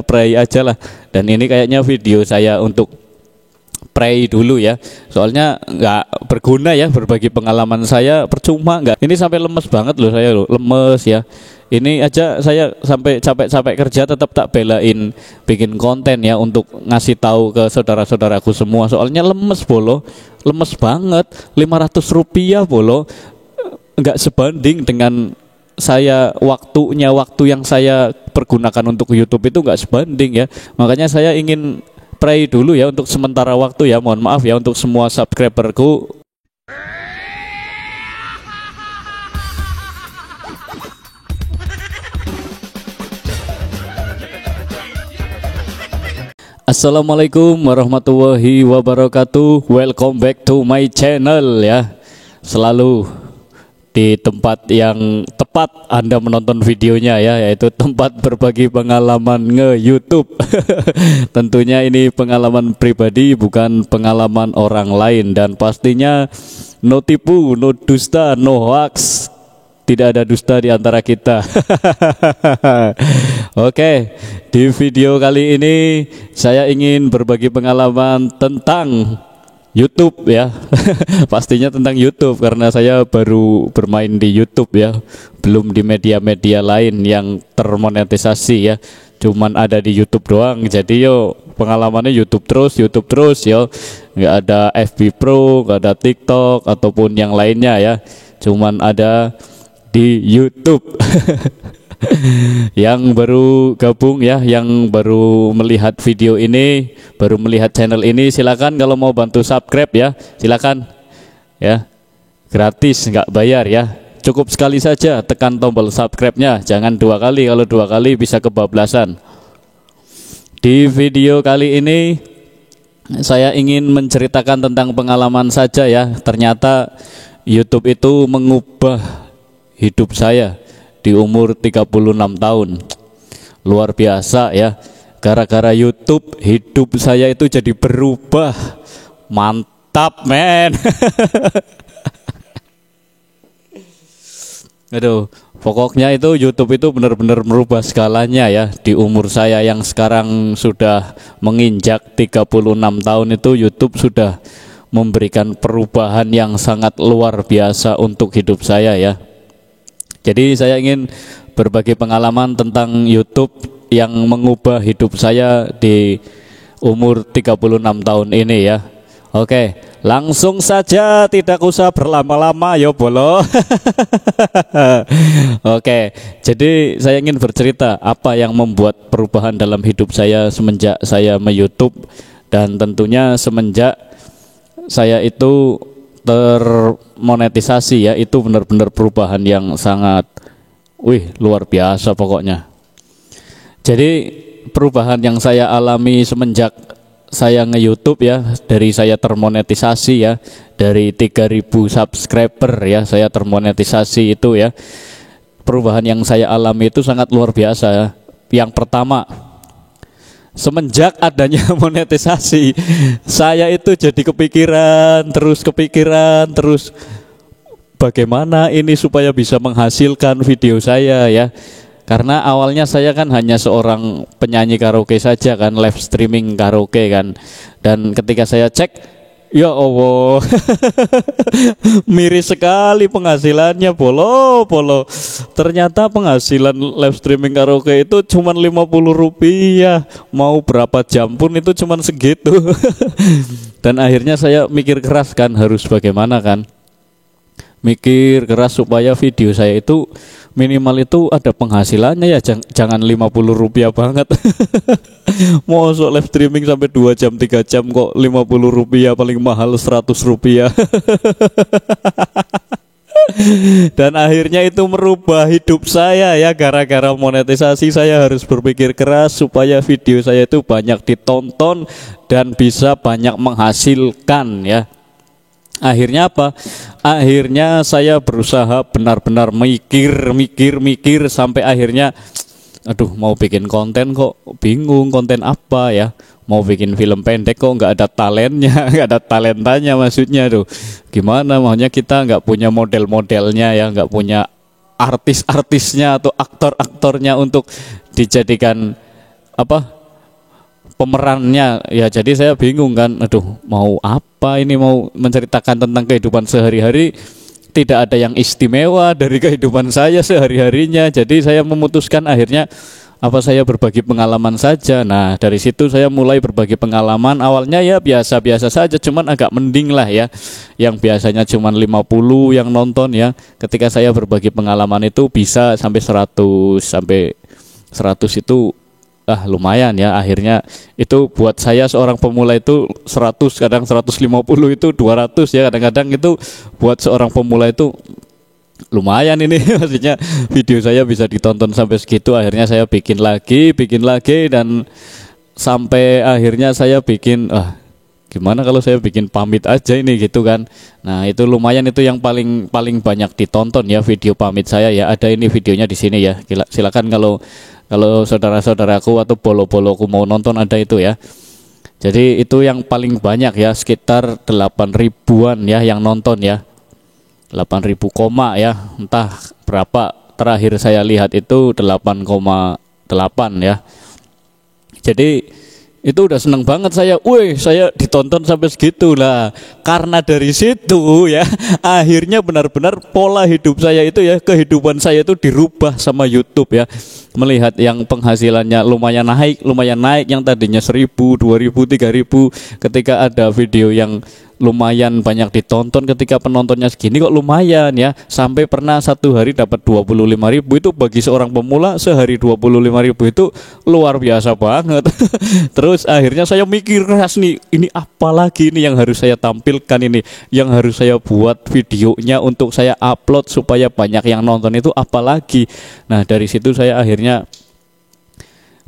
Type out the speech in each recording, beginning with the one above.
pray aja lah. Dan ini kayaknya video saya untuk pray dulu ya, soalnya nggak berguna ya berbagi pengalaman saya, percuma nggak. Ini sampai lemes banget loh saya loh, lemes ya. Ini aja saya sampai capek-capek kerja tetap tak belain bikin konten ya untuk ngasih tahu ke saudara-saudaraku semua. Soalnya lemes bolo, lemes banget. 500 rupiah bolo, nggak sebanding dengan saya waktu yang saya pergunakan untuk YouTube itu nggak sebanding ya. Makanya saya ingin pray dulu ya untuk sementara waktu ya. Mohon maaf ya untuk semua subscriberku. Assalamualaikum warahmatullahi wabarakatuh. Welcome back to my channel ya. Selalu di tempat yang tepat Anda menonton videonya ya, yaitu tempat berbagi pengalaman nge-YouTube. Tentunya ini pengalaman pribadi, bukan pengalaman orang lain. Dan pastinya no tipu, no dusta, no hoax. Tidak ada dusta di antara kita. Oke, di video kali ini saya ingin berbagi pengalaman tentang YouTube ya. Pastinya tentang YouTube karena saya baru bermain di YouTube ya, belum di media-media lain yang termonetisasi ya. Cuman ada di YouTube doang. Jadi yo pengalamannya YouTube terus yo. Nggak ada FB Pro, nggak ada TikTok ataupun yang lainnya ya. Cuman ada di YouTube. Yang baru gabung ya, yang baru melihat video ini, baru melihat channel ini, silakan kalau mau bantu subscribe ya, silakan ya, gratis nggak bayar ya, cukup sekali saja tekan tombol subscribe-nya, jangan 2 kali, kalau 2 kali bisa kebablasan. Di video kali ini saya ingin menceritakan tentang pengalaman saja ya. Ternyata YouTube itu mengubah hidup saya di umur 36 tahun. Luar biasa ya. Gara-gara YouTube hidup saya itu jadi berubah. Mantap men. Aduh, pokoknya itu YouTube itu benar-benar merubah segalanya ya. Di umur saya yang sekarang sudah menginjak 36 tahun itu, YouTube sudah memberikan perubahan yang sangat luar biasa untuk hidup saya ya. Jadi saya ingin berbagi pengalaman tentang YouTube yang mengubah hidup saya di umur 36 tahun ini ya. Oke, langsung saja, tidak usah berlama-lama ya bolo. Oke, jadi saya ingin bercerita apa yang membuat perubahan dalam hidup saya semenjak saya me-YouTube. Dan tentunya semenjak saya itu termonetisasi ya, itu benar-benar perubahan yang sangat luar biasa pokoknya. Jadi perubahan yang saya alami semenjak saya nge-YouTube ya, dari saya termonetisasi ya, dari 3.000 subscriber ya, saya termonetisasi itu ya. Perubahan yang saya alami itu sangat luar biasa ya. Yang pertama, semenjak adanya monetisasi, saya itu jadi kepikiran terus bagaimana ini supaya bisa menghasilkan video saya ya. Karena awalnya saya kan hanya seorang penyanyi karaoke saja kan, live streaming karaoke kan. Dan ketika saya cek, ya Allah, miris sekali penghasilannya polo. Ternyata penghasilan live streaming karaoke itu cuma 50 rupiah. Mau berapa jam pun itu cuma segitu. Dan akhirnya saya mikir keras kan, harus bagaimana kan. Mikir keras supaya video saya itu minimal itu ada penghasilannya ya, jangan 50 rupiah banget. Mosok live streaming sampai 2 jam 3 jam kok 50 rupiah, paling mahal 100 rupiah. Dan akhirnya itu merubah hidup saya ya. Gara-gara monetisasi saya harus berpikir keras supaya video saya itu banyak ditonton dan bisa banyak menghasilkan ya. Akhirnya apa? Akhirnya saya berusaha benar-benar mikir sampai akhirnya aduh, mau bikin konten kok bingung konten apa ya. Mau bikin film pendek kok nggak ada talentnya, nggak ada talentanya maksudnya tuh. Gimana maunya, kita nggak punya model-modelnya ya, nggak punya artis-artisnya atau aktor-aktornya untuk dijadikan apa pemerannya ya, jadi saya bingung kan, aduh mau apa ini, mau menceritakan tentang kehidupan sehari-hari, tidak ada yang istimewa dari kehidupan saya sehari-harinya. Jadi saya memutuskan akhirnya apa saya berbagi pengalaman saja. Nah dari situ saya mulai berbagi pengalaman. Awalnya ya biasa-biasa saja, cuman agak mending lah ya, yang biasanya cuman 50 yang nonton ya, ketika saya berbagi pengalaman itu bisa sampai 100, sampai 100 itu lumayan ya. Akhirnya itu buat saya seorang pemula itu 100, kadang 150, itu 200 ya, kadang-kadang itu buat seorang pemula itu lumayan ini. Maksudnya video saya bisa ditonton sampai segitu. Akhirnya saya bikin lagi dan sampai akhirnya saya bikin gimana kalau saya bikin pamit aja ini gitu kan. Nah itu lumayan, itu yang paling banyak ditonton ya video pamit saya ya. Ada ini videonya di sini ya, silakan kalau saudara-saudaraku atau bolo-boloku mau nonton, ada itu ya. Jadi itu yang paling banyak ya, sekitar 8.000-an ya yang nonton ya, 8.000 koma ya, entah berapa, terakhir saya lihat itu 8,8 ya. Jadi itu udah seneng banget saya, saya ditonton sampai segitu lah. Karena dari situ ya, akhirnya benar-benar pola hidup saya itu ya, kehidupan saya itu dirubah sama YouTube ya. Melihat yang penghasilannya lumayan naik, yang tadinya 1.000, 2.000, 3.000, ketika ada video yang lumayan banyak ditonton, ketika penontonnya segini kok lumayan ya, sampai pernah satu hari dapat 25.000. Itu bagi seorang pemula sehari 25.000 itu luar biasa banget. Terus akhirnya saya mikir keras nih, ini apa lagi ini yang harus saya tampilkan, ini yang harus saya buat videonya untuk saya upload supaya banyak yang nonton, itu apa lagi. Nah dari situ saya akhirnya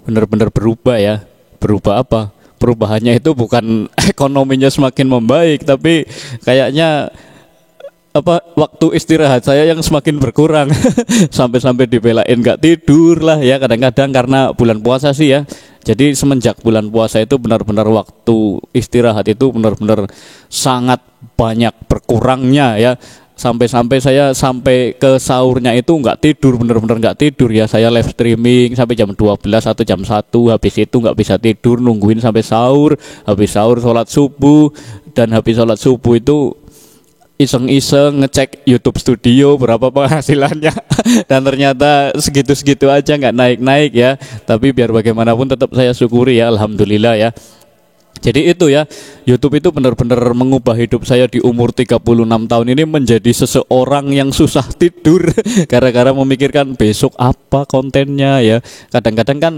benar-benar berubah ya. Berubah apa? Perubahannya itu bukan ekonominya semakin membaik, tapi kayaknya waktu istirahat saya yang semakin berkurang. Sampai dibelain nggak tidur lah ya kadang-kadang, karena bulan puasa sih ya. Jadi semenjak bulan puasa itu benar-benar waktu istirahat itu benar-benar sangat banyak berkurangnya ya. Sampai saya sampai ke sahurnya itu nggak tidur, bener-bener nggak tidur ya. Saya live streaming sampai jam 12 atau jam 1, habis itu nggak bisa tidur, nungguin sampai sahur. Habis sahur sholat subuh, dan habis sholat subuh itu iseng-iseng ngecek YouTube Studio berapa penghasilannya. Dan ternyata segitu-segitu aja, nggak naik-naik ya. Tapi biar bagaimanapun tetap saya syukuri ya, alhamdulillah ya. Jadi itu ya, YouTube itu benar-benar mengubah hidup saya di umur 36 tahun ini menjadi seseorang yang susah tidur gara-gara memikirkan besok apa kontennya ya. Kadang-kadang kan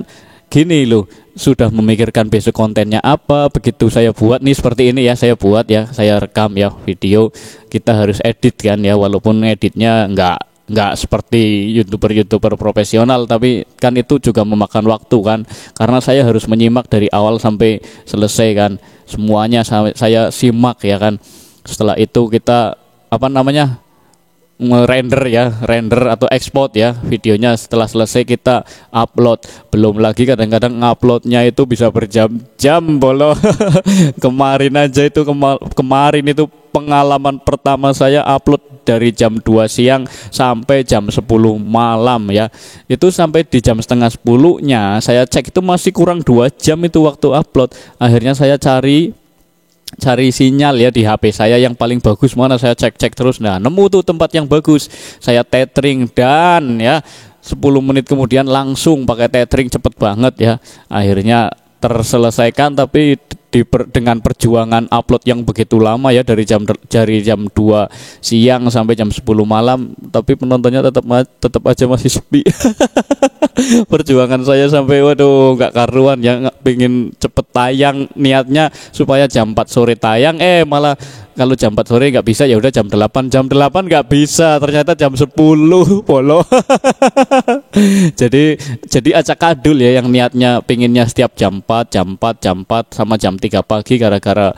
gini loh, sudah memikirkan besok kontennya apa, begitu saya buat nih seperti ini ya, saya buat ya, saya rekam ya video, kita harus edit kan ya, walaupun editnya nggak seperti youtuber profesional, tapi kan itu juga memakan waktu kan, karena saya harus menyimak dari awal sampai selesai kan, semuanya saya simak ya kan. Setelah itu kita render atau export ya videonya. Setelah selesai kita upload. Belum lagi kadang-kadang uploadnya itu bisa berjam-jam bolo. Kemarin itu pengalaman pertama saya upload dari jam 2 siang sampai jam 10 malam ya. Itu sampai di jam setengah 10-nya saya cek itu masih kurang 2 jam itu waktu upload. Akhirnya saya cari sinyal ya di HP saya yang paling bagus mana, saya cek terus. Nah nemu tuh tempat yang bagus, saya tethering, dan ya 10 menit kemudian langsung pakai tethering, cepet banget ya. Akhirnya terselesaikan, tapi dengan perjuangan upload yang begitu lama ya, dari jam 2 siang sampai jam 10 malam, tapi penontonnya tetap aja masih sepi. Perjuangan saya sampai waduh nggak karuan ya, pingin cepet tayang, niatnya supaya jam 4 sore tayang, malah kalau jam 4 sore nggak bisa, ya udah jam 8 nggak bisa, ternyata jam 10 polo. jadi acak adul ya, yang niatnya pinginnya setiap jam 4 sama jam 3 pagi, gara-gara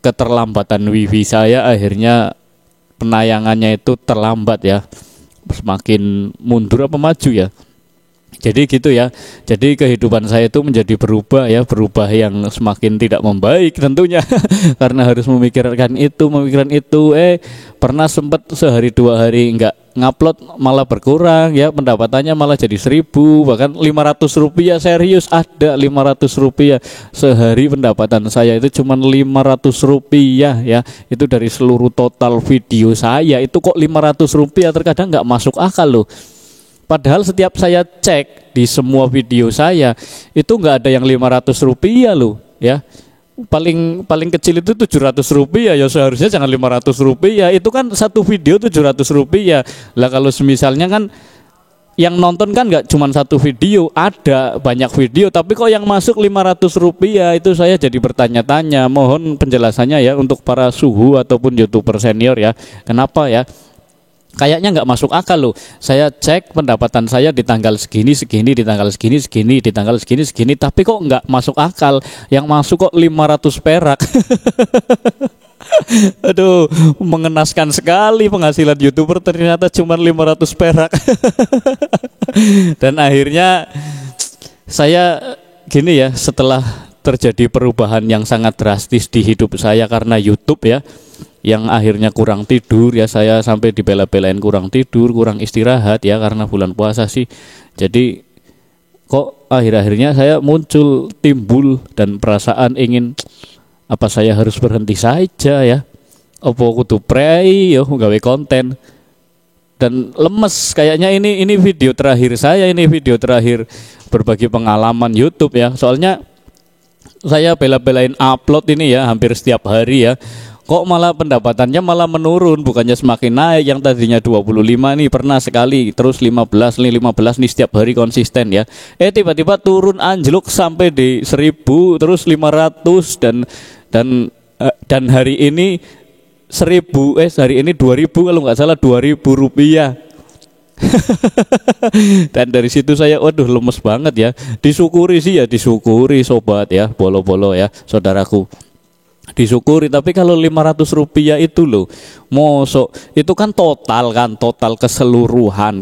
keterlambatan wifi saya akhirnya penayangannya itu terlambat ya, semakin mundur apa maju ya. Jadi gitu ya. Jadi kehidupan saya itu menjadi berubah berubah yang semakin tidak membaik tentunya. Karena harus memikirkan itu. Pernah sempat sehari 2 hari ngupload malah berkurang ya, pendapatannya malah jadi 1.000 bahkan 500 rupiah. Serius, ada 500 rupiah sehari pendapatan saya itu cuma 500 rupiah ya. Itu dari seluruh total video saya itu kok 500 rupiah, terkadang nggak masuk akal loh. Padahal setiap saya cek di semua video saya itu nggak ada yang 500 rupiah loh ya. Paling kecil itu 700 rupiah ya, seharusnya jangan 500 rupiah. Itu kan satu video 700 rupiah lah. Kalau misalnya kan yang nonton kan nggak cuma satu video, ada banyak video, tapi kok yang masuk 500 rupiah, itu saya jadi bertanya-tanya. Mohon penjelasannya ya untuk para suhu ataupun YouTuber senior ya, kenapa ya kayaknya nggak masuk akal loh. Saya cek pendapatan saya di tanggal segini, di tanggal segini, di tanggal segini, tapi kok nggak masuk akal. Yang masuk kok 500 perak. Aduh, mengenaskan sekali penghasilan YouTuber ternyata cuma 500 perak. Dan akhirnya saya gini ya, setelah terjadi perubahan yang sangat drastis di hidup saya karena YouTube ya, yang akhirnya kurang tidur ya, saya sampai dibela-belain kurang tidur, kurang istirahat ya karena bulan puasa sih. Jadi kok akhir-akhirnya saya timbul dan perasaan ingin, apa saya harus berhenti saja ya, apa kudu pray yo gawe konten. Dan lemes kayaknya ini video terakhir saya, ini video terakhir berbagi pengalaman YouTube ya. Soalnya saya bela-belain upload ini ya hampir setiap hari ya. Kok malah pendapatannya malah menurun, bukannya semakin naik. Yang tadinya 25 nih pernah sekali, terus 15 nih setiap hari konsisten ya. Tiba-tiba turun anjlok sampai di 1.000, terus 500 dan hari ini 1.000, hari ini 2.000 kalau nggak salah, 2.000 rupiah. Dan dari situ saya waduh lemes banget ya. Disyukuri sih ya, disyukuri sobat ya, bolo-bolo ya, saudaraku. Disyukuri, tapi kalau 500 rupiah itu loh, mosok itu kan total keseluruhan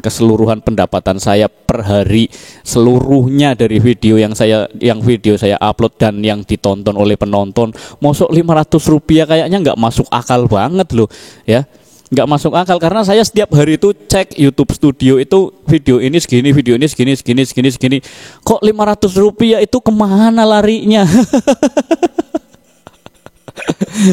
pendapatan saya per hari, seluruhnya dari video yang saya upload dan yang ditonton oleh penonton. Mosok 500 rupiah kayaknya nggak masuk akal banget loh ya. Nggak masuk akal karena saya setiap hari itu cek YouTube Studio itu video ini segini, video ini segini. Kok 500 rupiah itu kemana larinya?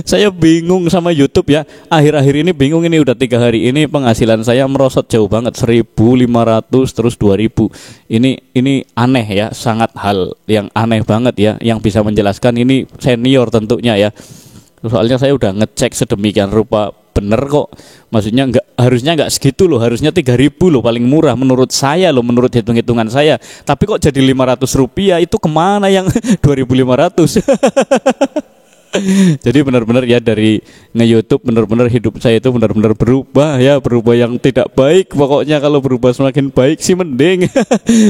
Saya bingung sama YouTube ya. Akhir-akhir ini bingung, ini udah 3 hari ini penghasilan saya merosot jauh banget, 1.500 terus 2.000. Ini aneh ya, sangat hal yang aneh banget ya. Yang bisa menjelaskan ini senior tentunya ya. Soalnya saya udah ngecek sedemikian rupa, bener kok. Maksudnya harusnya nggak segitu loh, harusnya 3.000 loh paling murah menurut saya loh, menurut hitung-hitungan saya. Tapi kok jadi 500 rupiah, itu kemana yang 2.500? Jadi benar-benar ya, dari nge-YouTube benar-benar hidup saya itu benar-benar berubah ya, berubah yang tidak baik. Pokoknya kalau berubah semakin baik sih mending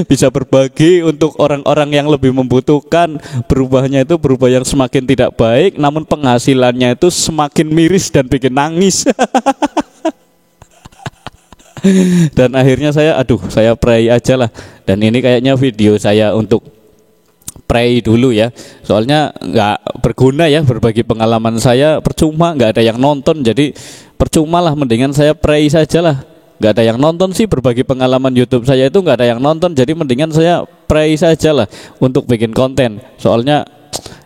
bisa berbagi untuk orang-orang yang lebih membutuhkan. Berubahnya itu berubah yang semakin tidak baik, namun penghasilannya itu semakin miris dan bikin nangis. Dan akhirnya saya pray aja lah. Dan ini kayaknya video saya untuk pray dulu ya, soalnya nggak berguna ya berbagi pengalaman saya, percuma, nggak ada yang nonton, jadi percuma lah, mendingan saya pray saja lah. Nggak ada yang nonton sih berbagi pengalaman YouTube saya itu, nggak ada yang nonton, jadi mendingan saya pray saja lah untuk bikin konten. Soalnya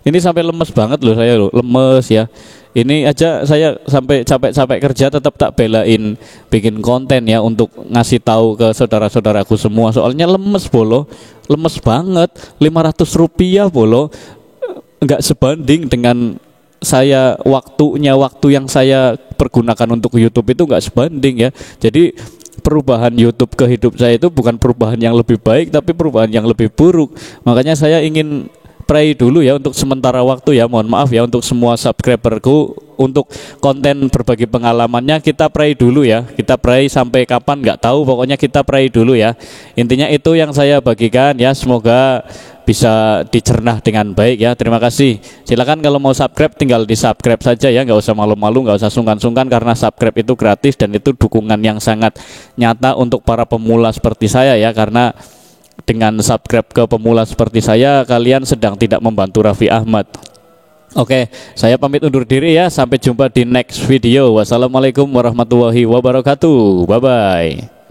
ini sampai lemes banget loh saya loh, lemes ya. Ini aja saya sampai capek-capek kerja tetap tak belain bikin konten ya untuk ngasih tahu ke saudara-saudaraku semua. Soalnya lemes banget. 500 rupiah bolo nggak sebanding dengan saya waktu yang saya pergunakan untuk YouTube itu nggak sebanding ya. Jadi perubahan YouTube ke hidup saya itu bukan perubahan yang lebih baik, tapi perubahan yang lebih buruk. Makanya saya ingin pray dulu ya untuk sementara waktu ya, mohon maaf ya untuk semua subscriberku. Untuk konten berbagi pengalamannya kita pray dulu ya, kita pray sampai kapan nggak tahu, pokoknya kita pray dulu ya. Intinya itu yang saya bagikan ya, semoga bisa dicerna dengan baik ya. Terima kasih. Silakan kalau mau subscribe tinggal di subscribe saja ya, nggak usah malu-malu, nggak usah sungkan-sungkan, karena subscribe itu gratis dan itu dukungan yang sangat nyata untuk para pemula seperti saya ya. Karena dengan subscribe ke pemula seperti saya, kalian sedang tidak membantu Raffi Ahmad. Oke, saya pamit undur diri ya. Sampai jumpa di next video. Wassalamualaikum warahmatullahi wabarakatuh. Bye bye.